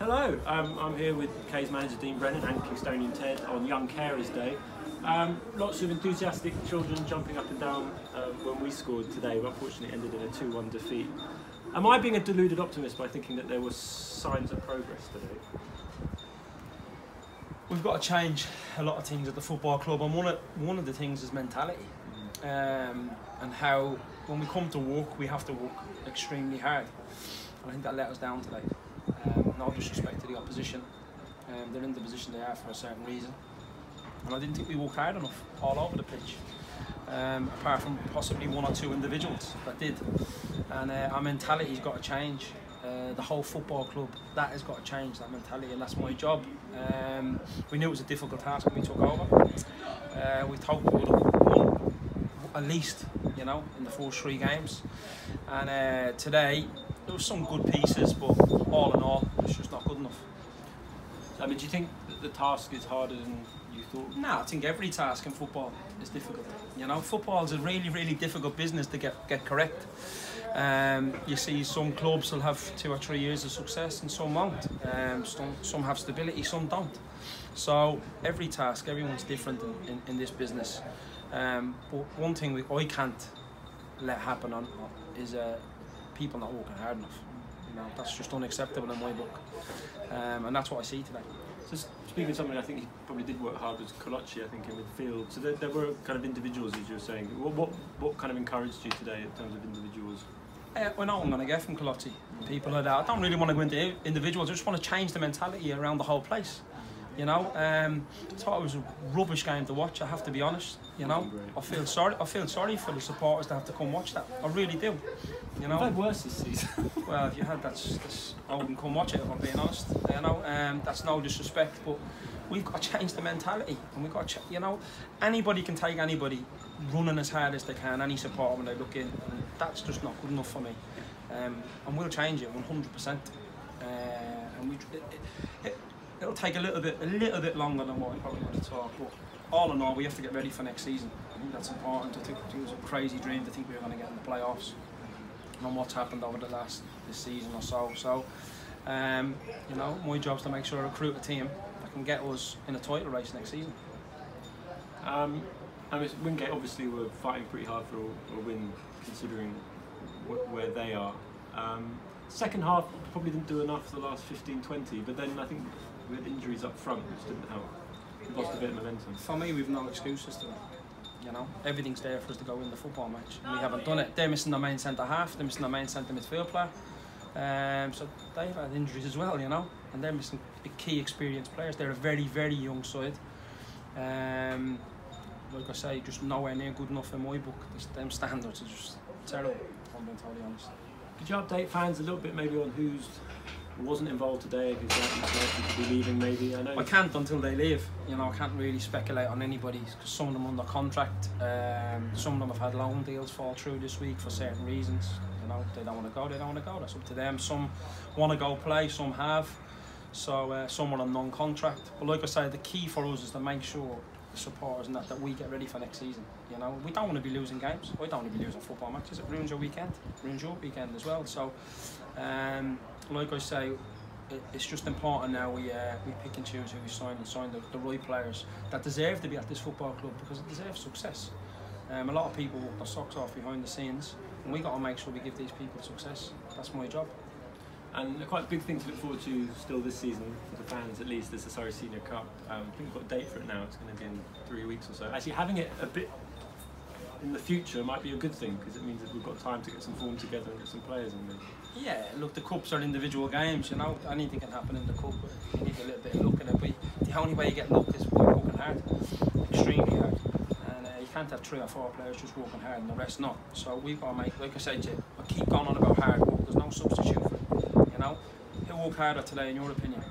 Hello, I'm here with K's manager Dean Brennan and Kingstonian Ted on Young Carers Day. Lots of enthusiastic children jumping up and down when we scored today, but unfortunately ended in a 2-1 defeat. Am I being a deluded optimist by thinking that there were signs of progress today? We've got to change a lot of things at the football club, and one of the things is mentality, and how when we come to work we have to work extremely hard. I think that let us down today. No disrespect to the opposition, they're in the position they are for a certain reason, and I didn't think we worked hard enough all over the pitch, apart from possibly one or two individuals that did. And our mentality's got to change. The whole football club, that has got to change, that mentality, and that's my job. We knew it was a difficult task when we took over. We hoped we would have won at least, you know, in the first 3 games. And today there were some good pieces, but all in all, it's just not good enough. I mean, do you think that the task is harder than you thought? No, I think every task in football is difficult. You know, football is a really difficult business to get correct. You see some clubs will have 2 or 3 years of success and some won't. Some have stability, some don't. So every task, everyone's different in this business. But one thing I can't let happen is people not working hard enough. You know, that's just unacceptable in my book. And that's what I see today. So speaking of something I think he probably did work hard was Kolochi, I think, in midfield. So there were kind of individuals, as you were saying. What kind of encouraged you today in terms of individuals? I know what I'm going to get from Kolochi. People like that. I don't really want to go into individuals. I just want to change the mentality around the whole place. You know, I thought it was a rubbish game to watch. I have to be honest. You know, I feel sorry for the supporters that have to come watch that. I really do. You know, I've had worse this season. Well, if you had, that's I wouldn't come watch it if I'm being honest. You know, that's no disrespect, but we've got to change the mentality, and we've got to, you know, anybody can take anybody running as hard as they can, any support when they look in, and that's just not good enough for me. And we'll change it 100%. And it'll take a little bit longer than what we probably would have thought, but all in all, we have to get ready for next season. I think that's important. I think it was a crazy dream to think we were going to get in the playoffs, and what's happened over this season or so. So, you know, my job's to make sure I recruit a team that can get us in a title race next season. I mean, Wingate obviously were fighting pretty hard for a win, considering where they are. Second half probably didn't do enough for the last 15-20, but then I think we had injuries up front which didn't help. We lost a bit of momentum. For me, we've no excuses today. You know, everything's there for us to go win the football match, and we haven't done it. They're missing their main centre half, they're missing their main centre midfield player, so they've had injuries as well, you know, and they're missing key experienced players. They're a very young side. Like I say, just nowhere near good enough in my book. Them standards are just terrible, if I'm being totally honest. Could you update fans a little bit maybe on who wasn't involved today, who's likely to be leaving maybe? I can't until they leave. You know, I can't really speculate on anybody, because some of them are under contract. Some of them have had loan deals fall through this week for certain reasons. You know, they don't want to go, they don't want to go. That's up to them. Some want to go play, some have. So some are on non-contract. But like I say, the key for us is to make sure the supporters and that we get ready for next season. You know, we don't want to be losing games. We don't want to be losing football matches. It ruins your weekend. It ruins your weekend as well. So, like I say, it's just important now we pick and choose who we sign, and sign the right players that deserve to be at this football club, because it deserves success. A lot of people work their socks off behind the scenes, and we got to make sure we give these people success. That's my job. And a quite big thing to look forward to still this season, for the fans at least, is the Surrey Senior Cup. I think we've got a date for it now. It's going to be in 3 weeks or so. Actually, having it a bit in the future might be a good thing, because it means that we've got time to get some form together and get some players in there. Yeah, look, the cups are individual games, you know. Anything can happen in the cup, but you need a little bit of luck in it. But the only way you get luck is by working hard, extremely hard. And you can't have 3 or 4 players just working hard and the rest not. So we've got to make, like I said, I keep going on about hard work. There's no substitute for it. You know, who worked harder today in your opinion?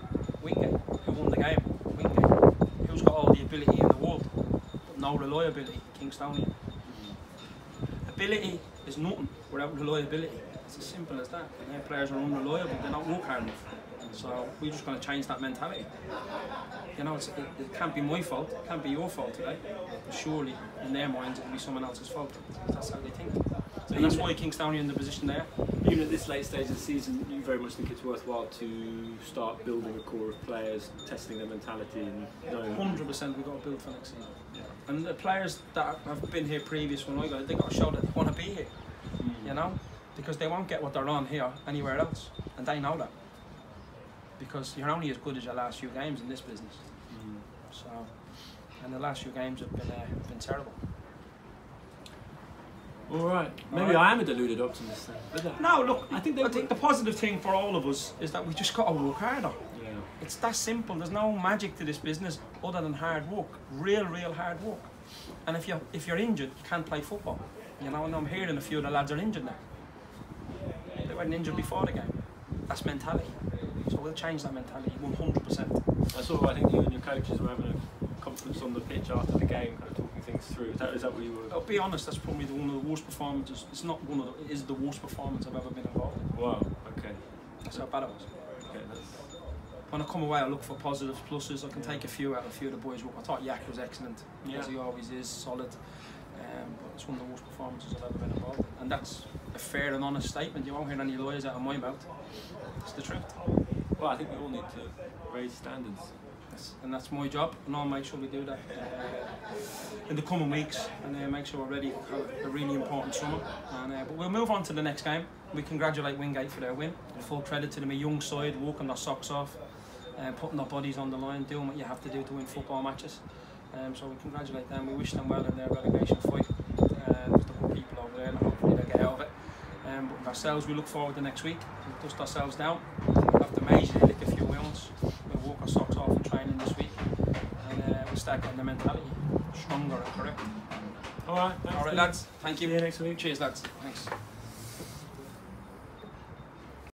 Wingate. Who won the game? Wingate. Who's got all the ability in the world but no reliability? Kingstonian. Ability is nothing without reliability. It's as simple as that. And their players are unreliable, they don't work hard enough. So we're just going to change that mentality. You know, it can't be my fault, it can't be your fault today. But surely, in their minds, it'll be someone else's fault. That's how they think. So and that's why Kingstonian in the position there. Even at this late stage of the season, you very much think it's worthwhile to start building a core of players, testing their mentality, and knowing. 100% we've got to build for next season. Yeah. And the players that have been here previous when I got, they got to show that they want to be here. You know, because they won't get what they're on here anywhere else, and they know that. Because you're only as good as your last few games in this business. So, and the last few games have been terrible. All right, maybe I am a deluded optimist then. But no, look, I think the positive thing for all of us is that we just got to work harder. Yeah. It's that simple. There's no magic to this business other than hard work, real hard work. And if you're injured, you can't play football. You know, and I'm hearing a few of the lads are injured now. They weren't injured before the game. That's mentality. So we'll change that mentality 100%. I saw. I think you and your coaches were having a conference on the pitch after the game, kind of talking things through. Is that what you were? I'll be honest. That's probably one of the worst performances. It's not one of the. It is the worst performance I've ever been involved in. Wow. Okay. That's how bad it was. Okay. When I come away, I look for positives, pluses. I can take a few out of a few of the boys. I thought Yak was excellent, as he always is, solid. But it's one of the worst performances I've ever been involved in. And that's a fair and honest statement. You won't hear any lawyers out of my mouth. It's the truth. Well, I think we all need to raise standards. And that's my job, and I'll make sure we do that in the coming weeks, and make sure we're ready for a really important summer. And, but we'll move on to the next game. We congratulate Wingate for their win. Full credit to them, a young side, walking their socks off, putting their bodies on the line, doing what you have to do to win football matches. So we congratulate them. We wish them well in their relegation fight. There's the good people over there, and hopefully they'll get out of it. But with ourselves, we look forward to next week. We'll dust ourselves down. We'll have to majorly lick a few wounds. We'll walk our socks off in training this week, and we'll start getting the mentality stronger and correct. All right, lads. Thank you. See you next week. Cheers, lads. Thanks.